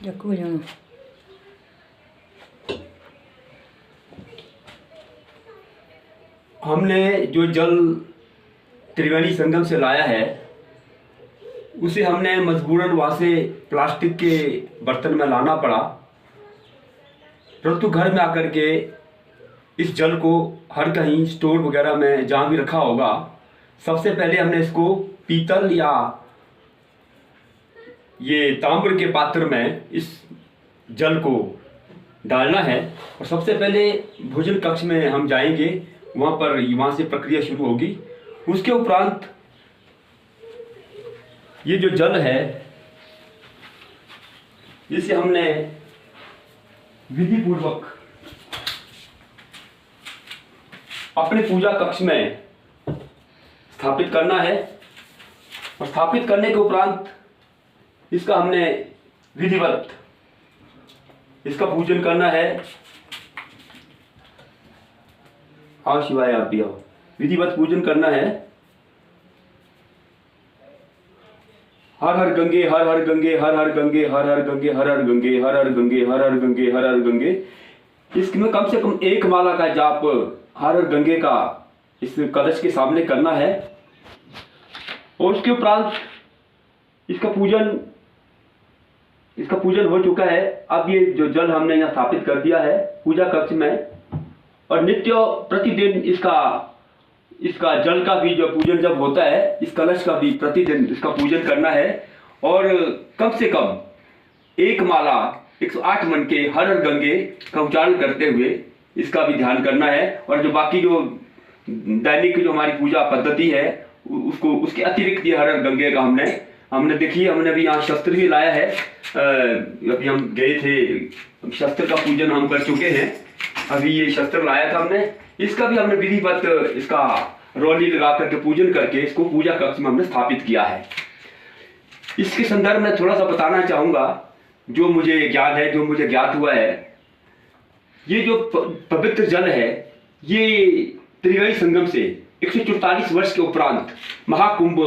रखो जाओ। हमने जो जल त्रिवेणी संगम से लाया है उसे हमने मजबूरन वहाँ से प्लास्टिक के बर्तन में लाना पड़ा, परंतु घर में आकर के इस जल को हर कहीं स्टोर वगैरह में जहाँ भी रखा होगा, सबसे पहले हमने इसको पीतल या ये ताम्र के पात्र में इस जल को डालना है। और सबसे पहले भोजन कक्ष में हम जाएंगे, वहाँ से प्रक्रिया शुरू होगी। उसके उपरांत ये जो जल है इसे हमने विधि पूर्वक अपने पूजा कक्ष में स्थापित करना है। और स्थापित करने के उपरांत इसका हमने विधिवत इसका पूजन करना है। आओ शिवाय, आप भी आओ। विधिवत पूजन करना है। हर हर गंगे, हर हर गंगे, हर हर गंगे, हर हर गंगे, हर हर गंगे, हर हर गंगे, हर हर गंगे, हर हर गंगे। इसमें कम से कम एक माला का जाप हर हर गंगे का इस कलश के सामने करना है। और उसके उपरांत इसका पूजन हो चुका है। अब ये जो जल हमने यहाँ स्थापित कर दिया है पूजा कक्ष में, और नित्य प्रतिदिन इसका जल का भी जो पूजन जब होता है, इस कलश का भी प्रतिदिन इसका पूजन करना है। और कम से कम एक माला 108 मन के हर हर गंगे का उच्चारण करते हुए इसका भी ध्यान करना है। और जो बाकी जो दैनिक जो हमारी पूजा पद्धति है उसके अतिरिक्त ये हर हर गंगे का हमने देखिए, हमने अभी यहाँ शस्त्र भी लाया है। अभी हम गए थे, शस्त्र का पूजन हम कर चुके हैं। अभी ये शस्त्र लाया था हमने, इसका भी हमने विधिवत इसका रौली लगा करके पूजन करके इसको पूजा कक्ष में हमने स्थापित किया है। इसके संदर्भ में थोड़ा सा बताना चाहूंगा जो मुझे ज्ञान है, जो मुझे ज्ञात हुआ है। ये जो पवित्र जल है ये त्रिवेणी संगम से 144 वर्ष के उपरांत महाकुंभ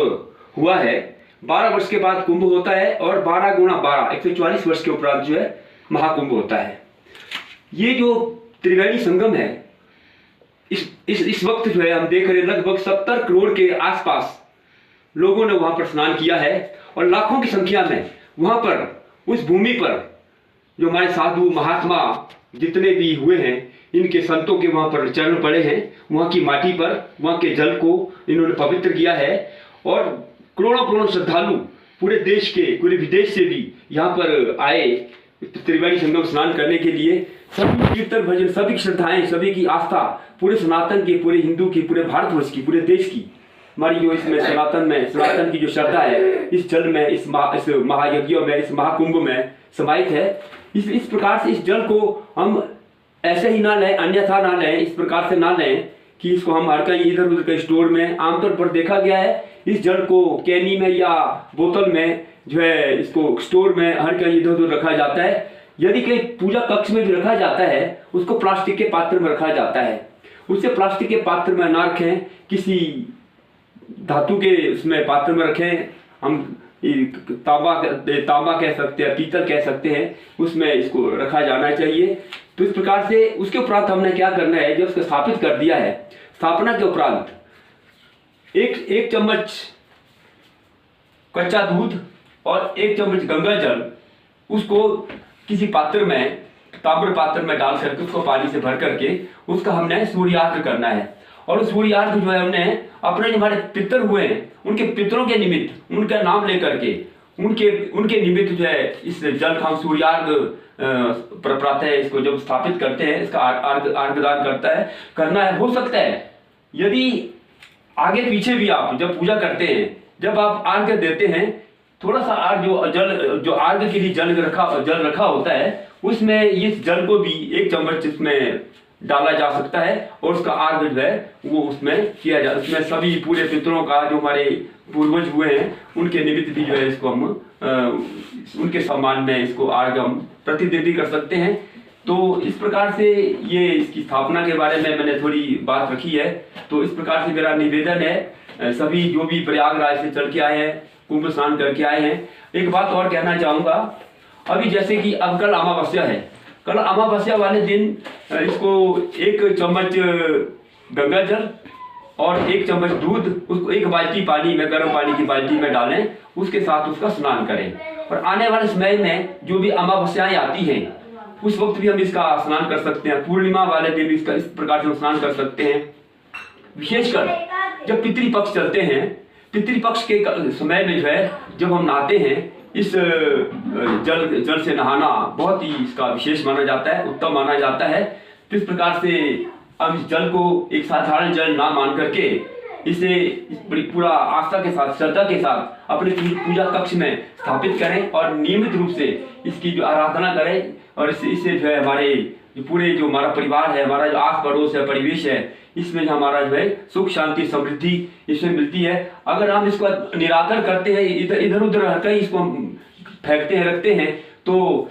हुआ है। 12 वर्ष के बाद कुंभ होता है और 12 गुणा 12 144 वर्ष के उपरांत जो है महाकुंभ होता है। ये जो त्रिवेणी संगम है इस वक्त जो है हम देख रहे हैं लगभग 70 करोड़ के आसपास लोगों ने वहां पर स्नान किया है। और लाखों की संख्या में वहां पर उस भूमि पर जो हमारे साधु महात्मा जितने भी हुए हैं, इनके संतों के वहां पर चरण पड़े हैं। वहां की माटी पर वहां के जल को इन्होंने पवित्र किया है। और करोड़ों करोड़ों श्रद्धालु पूरे देश के, पूरे विदेश से भी यहाँ पर आए त्रिवेणी संगम स्नान करने के लिए। सभी कीर्तन भजन, सभी की श्रद्धाएं, सभी की आस्था, पूरे सनातन की, पूरे हिंदू की, पूरे भारतवर्ष की, पूरे देश की, हमारी जो इसमें सनातन की जो श्रद्धा है इस जल में, इस महायज्ञों में, इस महाकुंभ में समाहित है। इस प्रकार से इस जल को हम ऐसे ही ना लें, अन्यथा ना लें, इस प्रकार से ना लें कि इसको हम हर कहीं इधर उधर कहीं स्टोर में, आमतौर पर देखा गया है इस जल को कैनी में या बोतल में जो है इसको स्टोर में हर कहीं इधर उधर रखा जाता है। यदि कहीं पूजा कक्ष में भी रखा जाता है उसको प्लास्टिक के पात्र में रखा जाता है। उसे प्लास्टिक के पात्र में ना रखें, किसी धातु के उसमें पात्र में रखें। हम तांबा कह सकते हैं, पीतल कह सकते हैं, उसमें इसको रखा जाना चाहिए। तो इस प्रकार से उसके उपरांत हमने क्या करना है, जब उसको स्थापित कर दिया है, स्थापना के उपरांत एक चम्मच कच्चा दूध और 1 चम्मच गंगा जल उसको किसी पात्र में, ताम्र पात्र में डाल करके उसको पानी से भर करके उसका हमने सूर्यार्घ करना है। और उस सूर्यार्घ जो है हमने अपने जो हमारे पितर हुए हैं उनके पितरों के निमित्त उनका नाम लेकर के उनके निमित्त जो है इस जल का हम सूर्यार्घ प्रातः इसको जब स्थापित करते हैं, इसका अर्घदान करना है। हो सकता है यदि आगे पीछे भी आप जब पूजा करते हैं, जब आप अर्घ देते हैं, थोड़ा सा जो अर्घ के लिए जल रखा होता है उसमें इस जल को भी 1 चम्मच इसमें डाला जा सकता है और उसका अर्घ जो है वो उसमें किया जाए। उसमें सभी पूरे पितरों का जो हमारे पूर्वज हुए हैं उनके निमित्त भी जो है इसको हम उनके सम्मान में इसको अर्घ हम प्रतिदिन भी कर सकते हैं। तो इस प्रकार से ये इसकी स्थापना के बारे में मैंने थोड़ी बात रखी है। तो इस प्रकार से मेरा निवेदन है, सभी जो भी प्रयागराज से चल के आए हैं, कुंभ स्नान करके आए हैं, एक बात और कहना चाहूँगा। अभी जैसे कि अब कल अमावस्या है, कल अमावस्या वाले दिन इसको 1 चम्मच गंगा जल और 1 चम्मच दूध, उसको 1 बाल्टी पानी में, गर्म पानी की बाल्टी में डालें, उसके साथ उसका स्नान करें। और आने वाले समय में जो भी अमावस्याएं आती हैं उस वक्त भी हम इसका स्नान कर सकते हैं। पूर्णिमा वाले दिन इसका इस प्रकार से स्नान कर सकते हैं। विशेषकर जब पितृपक्ष चलते हैं, पितृपक्ष के समय में जो है जब हम नहाते हैं, इस जल से नहाना बहुत ही इसका विशेष माना जाता है, उत्तम माना जाता है। तो इस प्रकार से हम इस जल को एक साधारण जल ना मान करके इसे पूरा आस्था के साथ, श्रद्धा के साथ अपने पूजा कक्ष में स्थापित करें और नियमित रूप से इसकी जो आराधना करें। और इससे जो है हमारे पूरे जो हमारा परिवार है, हमारा जो आस पड़ोस है, परिवेश है, इसमें जो हमारा जो है सुख शांति समृद्धि इसमें मिलती है। अगर हम इसको निरादर करते हैं, इधर उधर कहीं इसको फेंकते हैं, रखते हैं, तो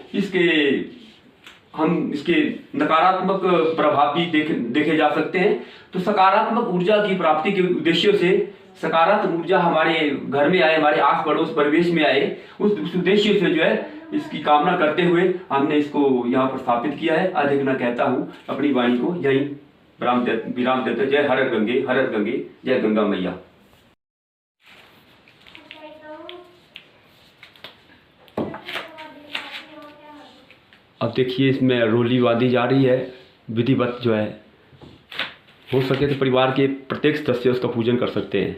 हम इसके नकारात्मक प्रभाव भी देखे जा सकते हैं। तो सकारात्मक ऊर्जा की प्राप्ति के उद्देश्य से, सकारात्मक ऊर्जा हमारे घर में आए, हमारे आस पड़ोस परिवेश में आए, उस उद्देश्य से जो है इसकी कामना करते हुए हमने इसको यहाँ पर स्थापित किया है। अधिक न कहता हूँ, अपनी वाणी को यही विराम देते। जय हर गंगे, जय गंगा मैया। अब देखिए इसमें रोली बांधी जा रही है, विधिवत जो है। हो सके तो परिवार के प्रत्येक सदस्य उसका पूजन कर सकते हैं।